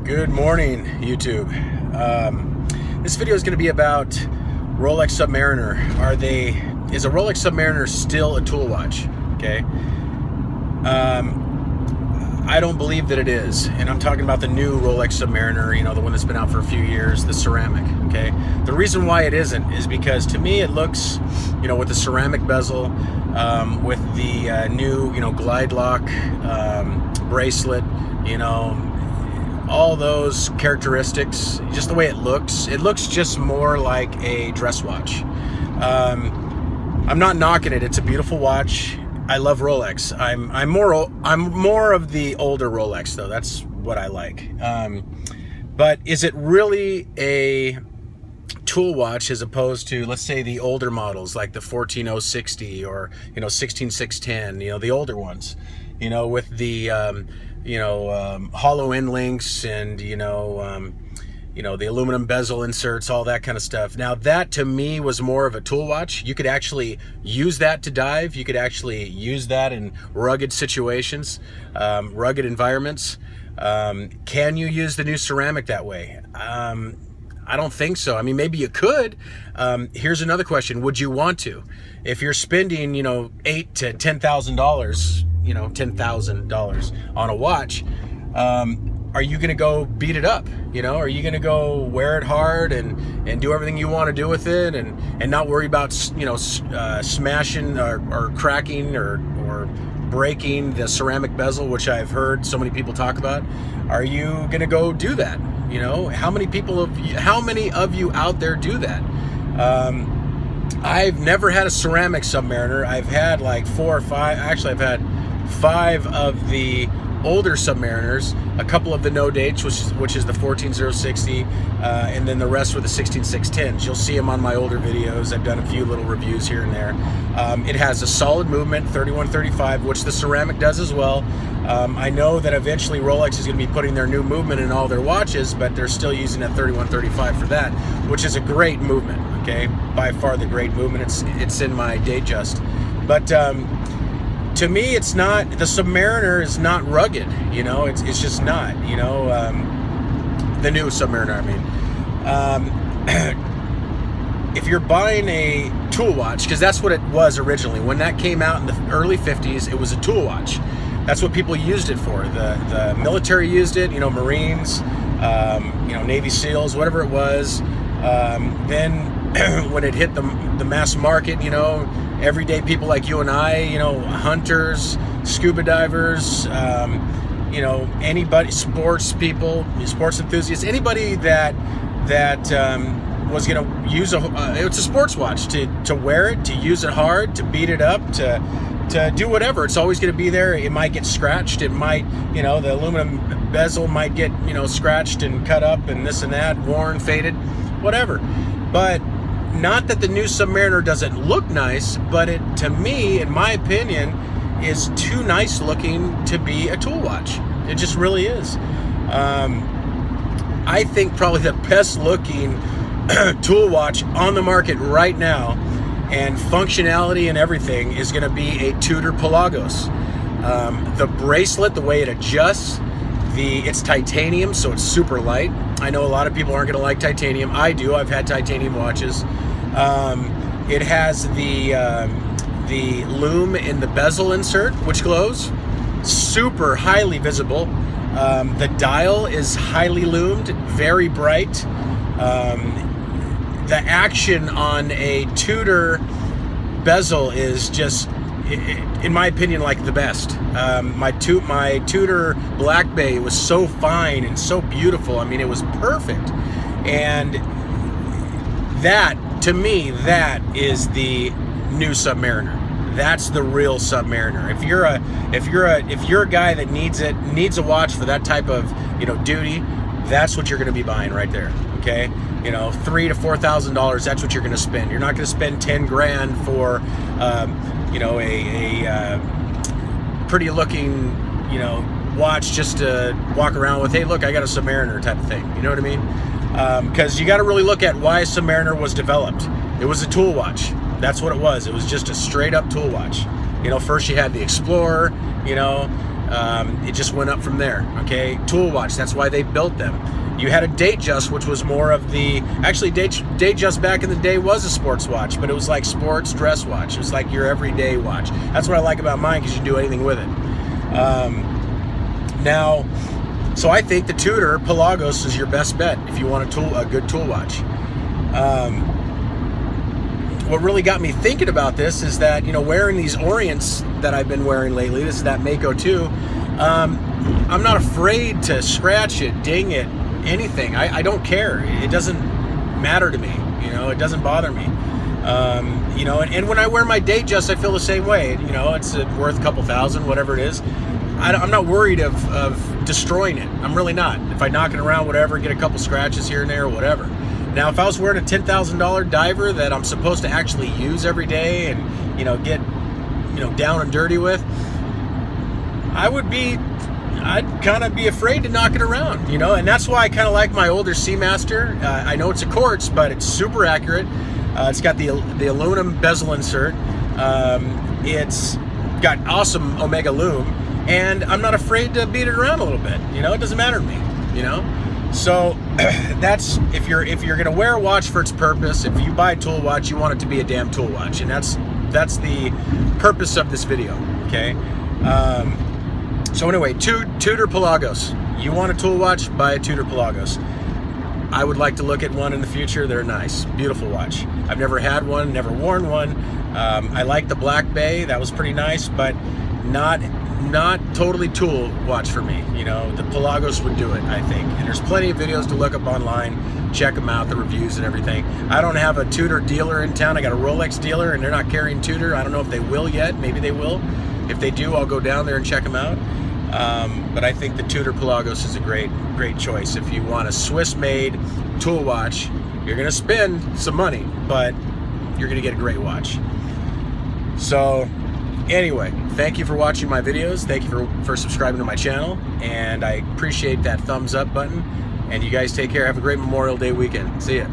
Good morning, YouTube. This video is going to be about Rolex Submariner. Is a Rolex Submariner still a tool watch? Okay. I don't believe that it is, and I'm talking about the new Rolex Submariner. You know, the one that's been out for a few years, the ceramic. Okay. The reason why it isn't is because to me it looks, you know, with the ceramic bezel, with the new, you know, glide lock bracelet, you know, all those characteristics, just the way it looks just more like a dress watch. I'm not knocking it. It's a beautiful watch. I love Rolex. I'm more of the older Rolex though. That's what I like. But is it really a tool watch as opposed to, let's say, the older models like the 14060 or, you know, 16610, you know, the older ones, you know, with the hollow end links and you know, the aluminum bezel inserts, all that kind of stuff. Now that to me was more of a tool watch. You could actually use that to dive. You could actually use that in rugged situations, rugged environments. Can you use the new ceramic that way? I don't think so. I mean, maybe you could. Here's another question. Would you want to? If you're spending, you know, $8,000 to $10,000, you know, $10,000 on a watch, are you going to go beat it up? You know, are you going to go wear it hard and do everything you want to do with it and not worry about, you know, smashing or cracking or breaking the ceramic bezel, which I've heard so many people talk about? Are you going to go do that? You know, how many of you out there do that? I've never had a ceramic Submariner. I've had like 4 or 5. Actually, I've had 5 of the older Submariners, a couple of the no dates, which is the 14060, and then the rest were the 16610s. You'll see them on my older videos. I've done a few little reviews here and there. It has a solid movement, 3135, which the ceramic does as well. I know that eventually Rolex is going to be putting their new movement in all their watches, but they're still using that 3135 for that, which is a great movement. Okay, by far the great movement. It's in my Datejust, but to me, it's not. The Submariner is not rugged. You know, it's just not. You know, the new Submariner. I mean, if you're buying a tool watch, because that's what it was originally. When that came out in the early 50s, it was a tool watch. That's what people used it for. The military used it. You know, Marines, you know, Navy SEALs, whatever it was. Then when it hit the mass market, you know, everyday people like you and I, you know, hunters, scuba divers, you know, anybody, sports people, sports enthusiasts, anybody that was going to use it's a sports watch, to wear it, to use it hard, to beat it up, to do whatever. It's always going to be there. It might get scratched. It might, you know, the aluminum bezel might get, you know, scratched and cut up and this and that, worn, faded, whatever. But not that the new Submariner doesn't look nice, but it, to me, in my opinion, is too nice looking to be a tool watch. It just really is. I think probably the best looking tool watch on the market right now, and functionality and everything, is going to be a Tudor Pelagos. The bracelet, the way it adjusts, it's titanium, so it's super light. I know a lot of people aren't going to like titanium. I do. I've had titanium watches. It has the lume in the bezel insert, which glows, super highly visible. The dial is highly lumed, very bright. The action on a Tudor bezel is just, in my opinion, like the best. My Tudor Black Bay was so fine and so beautiful. I mean, it was perfect. And that, to me, that is the new Submariner. That's the real Submariner. If you're a guy that needs a watch for that type of, you know, duty, that's what you're going to be buying right there. Okay, you know, $3,000 to $4,000. That's what you're going to spend. You're not going to spend 10 grand for, you know, a pretty looking, you know, watch just to walk around with. Hey, look, I got a Submariner type of thing. You know what I mean? Because you got to really look at why Submariner was developed. It was a tool watch. That's what it was. It was just a straight up tool watch. You know, first you had the Explorer, you know, It just went up from there. Okay, tool watch, that's why they built them. You had a Datejust, which was more of the, actually Datejust back in the day was a sports watch, but it was like sports dress watch. It was like your everyday watch. That's what I like about mine, because you can do anything with it. Now, so I think the Tudor Pelagos is your best bet if you want a good tool watch. What really got me thinking about this is that, you know, wearing these Orients that I've been wearing lately, this is that Mako 2, I'm not afraid to scratch it, ding it, anything. I don't care. It doesn't matter to me, you know, it doesn't bother me. You know, and when I wear my Datejust, I feel the same way. You know, it's worth a couple thousand, whatever it is. I'm not worried of destroying it. I'm really not. If I knock it around, whatever, get a couple scratches here and there, or whatever. Now, if I was wearing a $10,000 diver that I'm supposed to actually use every day and, you know, get, you know, down and dirty with, I'd kind of be afraid to knock it around, you know, and that's why I kind of like my older Seamaster. I know it's a quartz, but it's super accurate. It's got the aluminum bezel insert. It's got awesome Omega Lume, and I'm not afraid to beat it around a little bit. You know, it doesn't matter to me, you know. So that's, if you're gonna wear a watch for its purpose, if you buy a tool watch, you want it to be a damn tool watch, and that's the purpose of this video. Okay. So anyway, Tudor Pelagos. You want a tool watch? Buy a Tudor Pelagos. I would like to look at one in the future. They're nice, beautiful watch. I've never had one, never worn one. I like the Black Bay. That was pretty nice, but not totally tool watch for me. You know, the Pelagos would do it, I think. And there's plenty of videos to look up online, check them out, the reviews and everything. I don't have a Tudor dealer in town. I got a Rolex dealer, and they're not carrying Tudor. I don't know if they will yet. Maybe they will. If they do, I'll go down there and check them out. But I think the Tudor Pelagos is a great choice. If you want a Swiss-made tool watch, you're gonna spend some money, but you're gonna get a great watch. So anyway, thank you for watching my videos. Thank you for subscribing to my channel, and I appreciate that thumbs up button. And you guys take care. Have a great Memorial Day weekend. See ya.